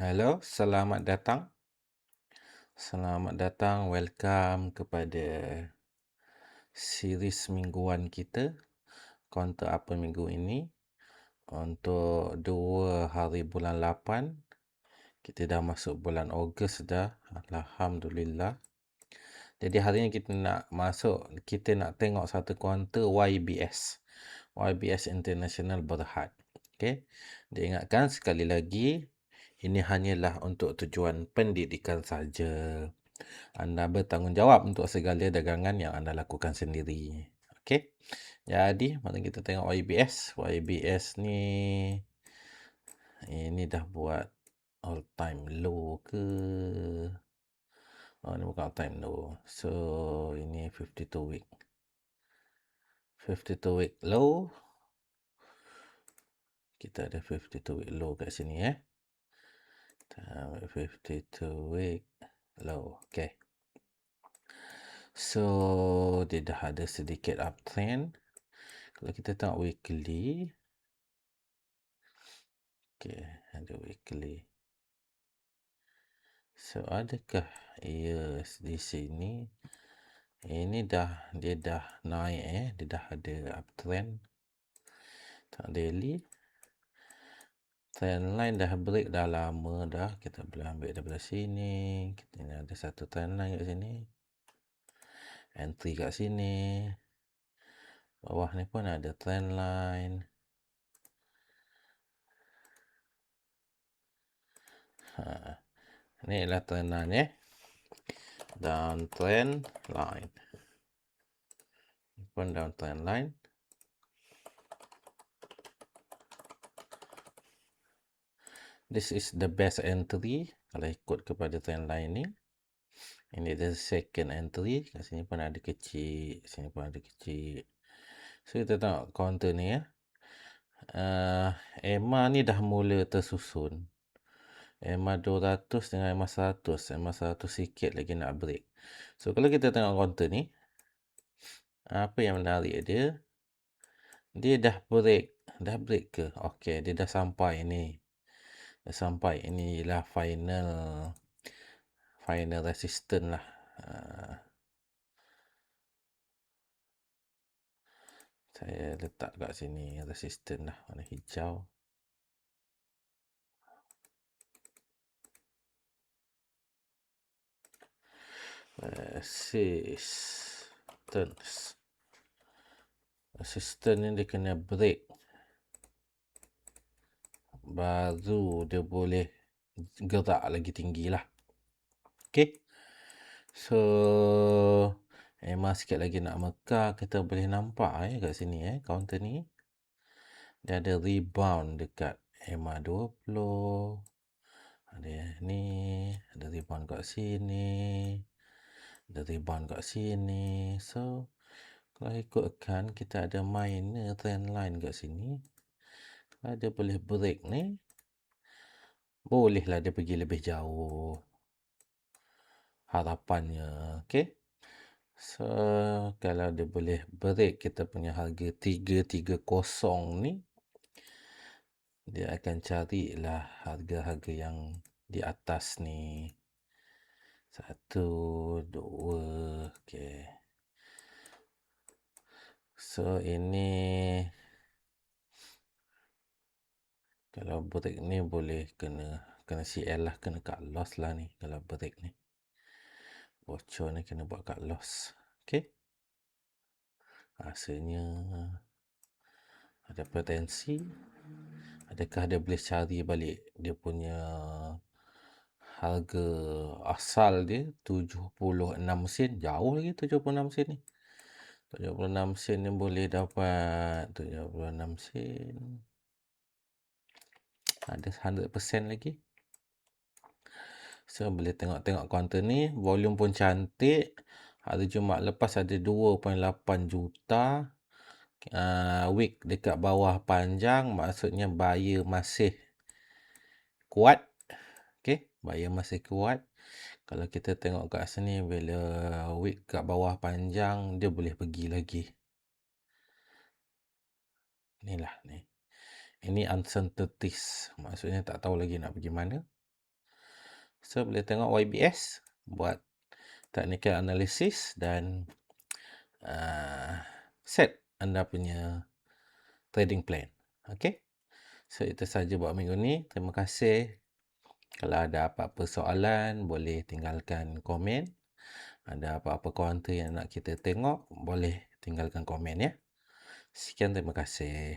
Hello, selamat datang. Selamat datang, welcome kepada series mingguan kita. Konten apa minggu ini? Untuk 2 hari bulan 8. Kita dah masuk bulan Ogos dah. Alhamdulillah. Jadi hari ni kita nak tengok satu konten YBS. YBS International Berhad. Okey. Diingatkan sekali lagi, ini hanyalah untuk tujuan pendidikan saja. Anda bertanggungjawab untuk segala dagangan yang anda lakukan sendiri. Okey. Jadi, mari kita tengok YBS. YBS ni ini dah buat all time low ke? Oh, ni bukan all time low. So, ini 52 week. 52 week low. Kita ada 52 week low kat sini 52 week low. Okay. So, dia dah ada sedikit uptrend. Kalau kita tengok weekly. Okay, ada weekly. So, adakah ia di sini? Ini dia dah naik dia dah ada uptrend. Tak daily. Trendline dah break dah lama dah. Kita boleh ambil daripada sini. Kita ni ada satu trendline kat sini. Entry kat sini. Bawah ni pun ada trendline. Ni adalah trendline Dan trendline. Ni pun down trendline. This is the best entry kalau ikut kepada trendline ni. Ini the second entry. Kat sini pun ada kecil, sini pun ada kecil. So kita tengok counter ni EMA ni dah mula tersusun. EMA 200 dengan EMA 100. EMA 100 sikit lagi nak break. So kalau kita tengok counter ni, apa yang menarik dia? Dia dah break. Dah break ke? Okey, dia dah sampai ni. Dah sampai. Inilah final resistance lah. Saya letak kat sini resistance lah. Warna hijau. Resistance ni dia kena break. Baru dia boleh gerak lagi tinggi lah. Okay. So, EMA sikit lagi nak mekar. Kita boleh nampak kat sini counter ni. Dia ada rebound dekat EMA 20. Ada ni. Ada rebound kat sini. Ada rebound kat sini. So, kalau ikutkan kita ada minor trend line kat sini. Kalau dia boleh break ni, bolehlah dia pergi lebih jauh. Harapannya. Okay. So, kalau dia boleh break kita punya harga 330 ni, dia akan carilah harga-harga yang di atas ni. 1, 2. Okay. So, ini kalau break ni boleh kena CL lah. Kena cut loss lah ni. Kalau break ni. Bocor ni kena buat cut loss. Okay. Rasanya ada potensi. Adakah dia boleh cari balik dia punya harga asal dia 76 sen. Jauh lagi 76 sen ni. 76 sen ni boleh dapat 76 sen. Ada 100% lagi. So boleh tengok-tengok counter ni. Volume pun cantik. Hari Jumaat lepas ada 2.8 juta. Wick dekat bawah panjang. Maksudnya buyer masih kuat. Okay. Buyer masih kuat. Kalau kita tengok kat sini. Bila wick kat bawah panjang. Dia boleh pergi lagi. Inilah ni. Ini uncertainties. Maksudnya tak tahu lagi nak pergi mana. So, boleh tengok YBS, buat technical analysis dan set anda punya trading plan. Okay? So, itu saja buat minggu ni. Terima kasih. Kalau ada apa-apa soalan, boleh tinggalkan komen. Ada apa-apa konten yang nak kita tengok, boleh tinggalkan komen ya. Sekian, terima kasih.